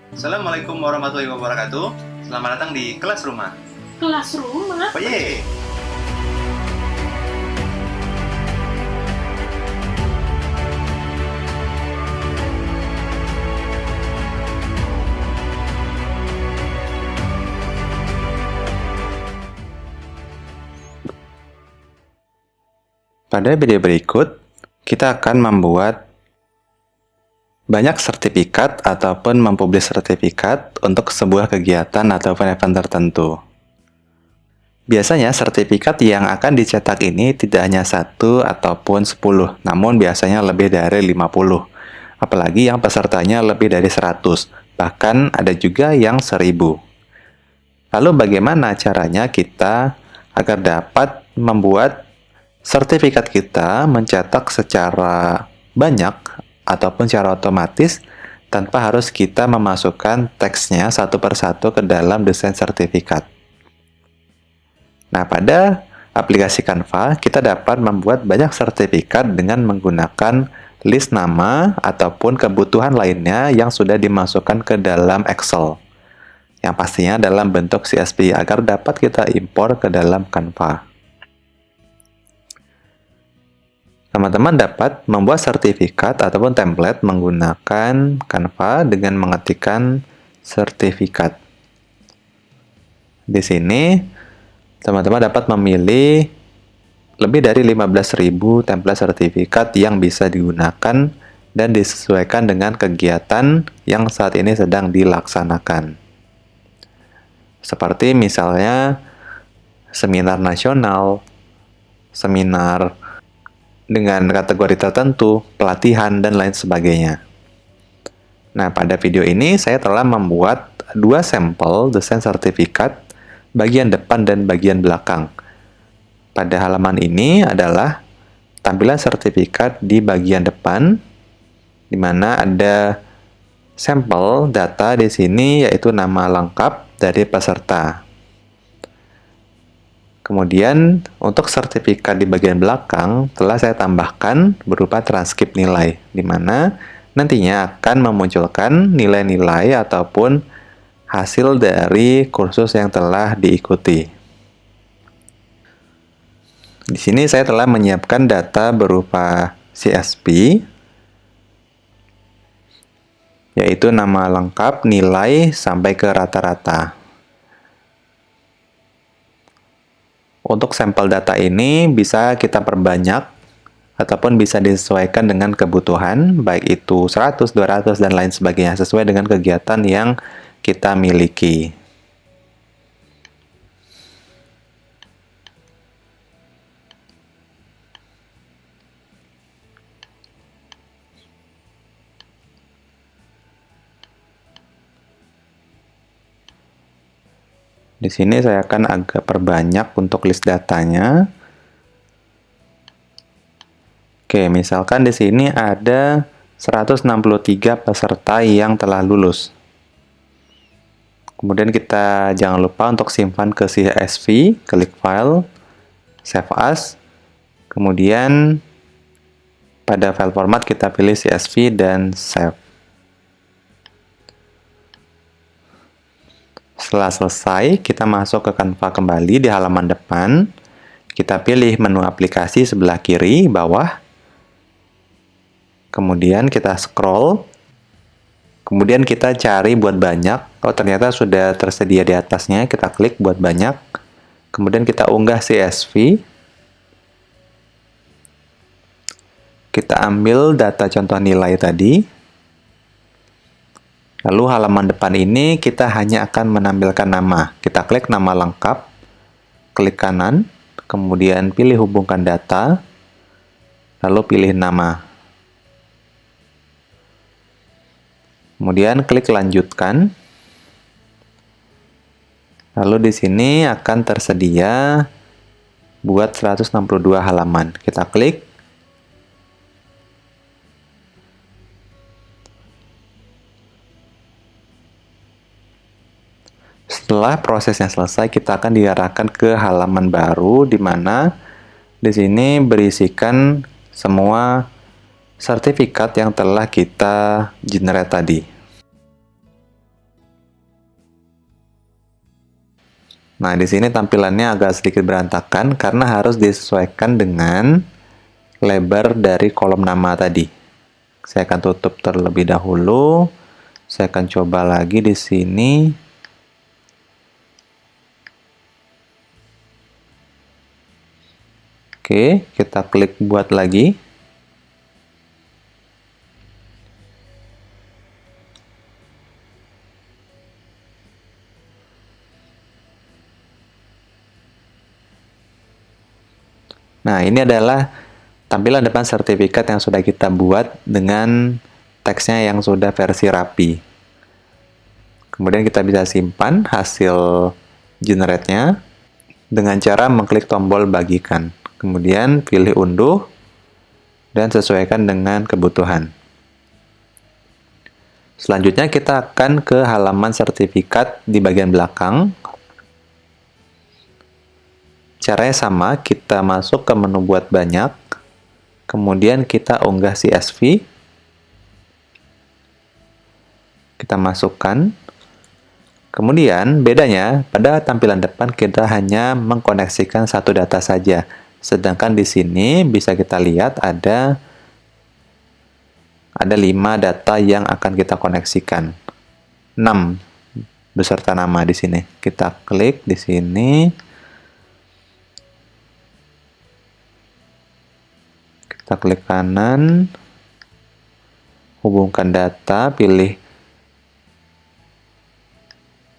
Assalamualaikum warahmatullahi wabarakatuh. Selamat datang di kelas rumah. Kelas rumah? Oh ye. Pada video berikut, kita akan membuat banyak sertifikat ataupun mempublish sertifikat untuk sebuah kegiatan ataupun event tertentu. Biasanya sertifikat yang akan dicetak ini tidak hanya 1 ataupun 10, namun biasanya lebih dari 50. Apalagi yang pesertanya lebih dari 100, bahkan ada juga yang 1000. Lalu bagaimana caranya kita agar dapat membuat sertifikat kita mencetak secara banyak ataupun secara otomatis tanpa harus kita memasukkan teksnya satu persatu ke dalam desain sertifikat. Nah, pada aplikasi Canva, kita dapat membuat banyak sertifikat dengan menggunakan list nama ataupun kebutuhan lainnya yang sudah dimasukkan ke dalam Excel. Yang pastinya dalam bentuk CSV agar dapat kita impor ke dalam Canva. Teman-teman dapat membuat sertifikat ataupun template menggunakan Canva dengan mengetikkan sertifikat. Di sini, teman-teman dapat memilih lebih dari 15.000 template sertifikat yang bisa digunakan dan disesuaikan dengan kegiatan yang saat ini sedang dilaksanakan. Seperti misalnya seminar nasional, seminar dengan kategori tertentu, pelatihan, dan lain sebagainya. Nah, pada video ini saya telah membuat 2 sampel desain sertifikat bagian depan dan bagian belakang. Pada halaman ini adalah tampilan sertifikat di bagian depan, di mana ada sampel data di sini yaitu nama lengkap dari peserta. Kemudian, untuk sertifikat di bagian belakang telah saya tambahkan berupa transkrip nilai, di mana nantinya akan memunculkan nilai-nilai ataupun hasil dari kursus yang telah diikuti. Di sini saya telah menyiapkan data berupa CSV, yaitu nama lengkap, nilai, sampai ke rata-rata. Untuk sampel data ini bisa kita perbanyak ataupun bisa disesuaikan dengan kebutuhan, baik itu 100, 200, dan lain sebagainya, sesuai dengan kegiatan yang kita miliki. Di sini saya akan agak perbanyak untuk list datanya. Oke, misalkan di sini ada 163 peserta yang telah lulus. Kemudian kita jangan lupa untuk simpan ke CSV, klik File, Save As. Kemudian pada file format kita pilih CSV dan Save. Setelah selesai, kita masuk ke Canva kembali di halaman depan. Kita pilih menu aplikasi sebelah kiri bawah. Kemudian kita scroll. Kemudian kita cari buat banyak. Oh, ternyata sudah tersedia di atasnya. Kita klik buat banyak. Kemudian kita unggah CSV. Kita ambil data contoh nilai tadi. Lalu halaman depan ini kita hanya akan menampilkan nama. Kita klik nama lengkap, klik kanan, kemudian pilih hubungkan data, lalu pilih nama. Kemudian klik lanjutkan. Lalu di sini akan tersedia buat 162 halaman. Kita klik. Setelah prosesnya selesai, kita akan diarahkan ke halaman baru, di mana di sini berisikan semua sertifikat yang telah kita generate tadi. Nah, di sini tampilannya agak sedikit berantakan karena harus disesuaikan dengan lebar dari kolom nama tadi. Saya akan tutup terlebih dahulu. Saya akan coba lagi di sini. Oke, kita klik buat lagi. Nah, ini adalah tampilan depan sertifikat yang sudah kita buat dengan teksnya yang sudah versi rapi. Kemudian kita bisa simpan hasil generate-nya dengan cara mengklik tombol bagikan. Kemudian pilih unduh dan sesuaikan dengan kebutuhan. Selanjutnya kita akan ke halaman sertifikat di bagian belakang. Caranya sama, kita masuk ke menu buat banyak, kemudian kita unggah CSV, kita masukkan, kemudian bedanya pada tampilan depan kita hanya mengkoneksikan satu data saja, sedangkan di sini bisa kita lihat ada 5 data yang akan kita koneksikan, 6 beserta nama di sini. Kita klik di sini. Kita klik kanan, hubungkan data, pilih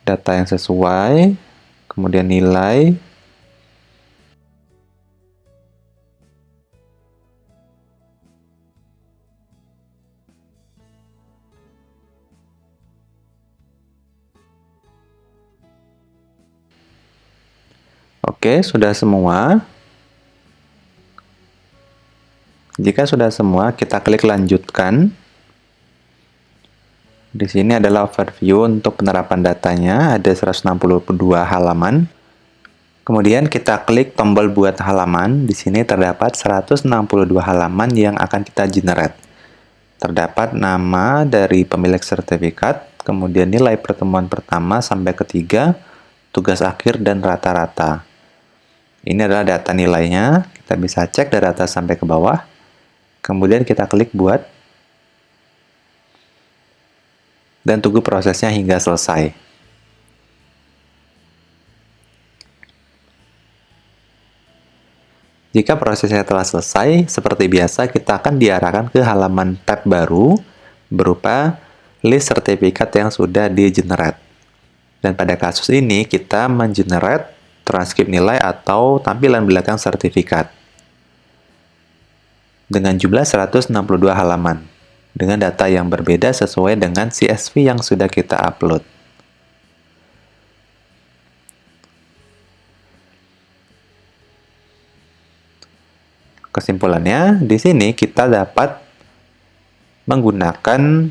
data yang sesuai, kemudian nilai. Oke, sudah semua. Jika sudah semua, kita klik lanjutkan. Di sini adalah overview untuk penerapan datanya, ada 162 halaman. Kemudian kita klik tombol buat halaman. Di sini terdapat 162 halaman yang akan kita generate. Terdapat nama dari pemilik sertifikat, kemudian nilai pertemuan pertama sampai ketiga, tugas akhir, dan rata-rata. Ini adalah data nilainya. Kita bisa cek dari atas sampai ke bawah. Kemudian kita klik buat dan tunggu prosesnya hingga selesai. Jika prosesnya telah selesai, seperti biasa kita akan diarahkan ke halaman tab baru berupa list sertifikat yang sudah di-generate. Dan pada kasus ini kita men-generate transkrip nilai atau tampilan belakang sertifikat dengan jumlah 162 halaman, dengan data yang berbeda sesuai dengan CSV yang sudah kita upload. Kesimpulannya, di sini kita dapat menggunakan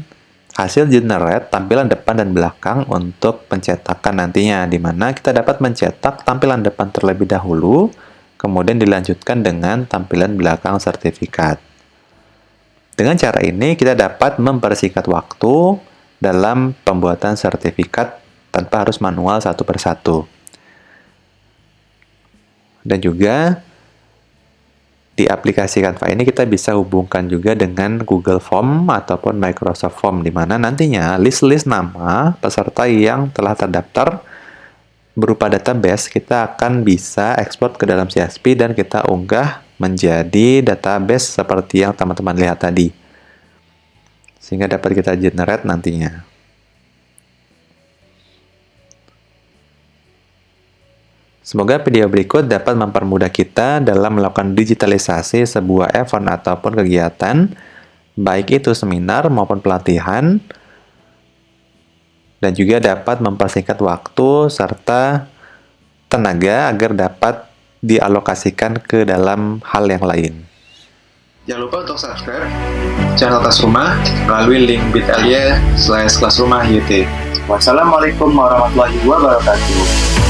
hasil generate tampilan depan dan belakang untuk pencetakan nantinya, di mana kita dapat mencetak tampilan depan terlebih dahulu, kemudian dilanjutkan dengan tampilan belakang sertifikat. Dengan cara ini, kita dapat mempersingkat waktu dalam pembuatan sertifikat tanpa harus manual satu persatu. Dan juga, di aplikasi Canva ini kita bisa hubungkan juga dengan Google Form ataupun Microsoft Form, di mana nantinya list-list nama peserta yang telah terdaftar berupa database kita akan bisa ekspor ke dalam CSV dan kita unggah menjadi database seperti yang teman-teman lihat tadi, sehingga dapat kita generate nantinya. Semoga video berikut dapat mempermudah kita dalam melakukan digitalisasi sebuah event ataupun kegiatan, baik itu seminar maupun pelatihan, dan juga dapat mempersingkat waktu serta tenaga agar dapat dialokasikan ke dalam hal yang lain. Jangan lupa untuk subscribe channel Kelas Rumah melalui link bit.ly/kelasrumah YT. Wassalamualaikum warahmatullahi wabarakatuh.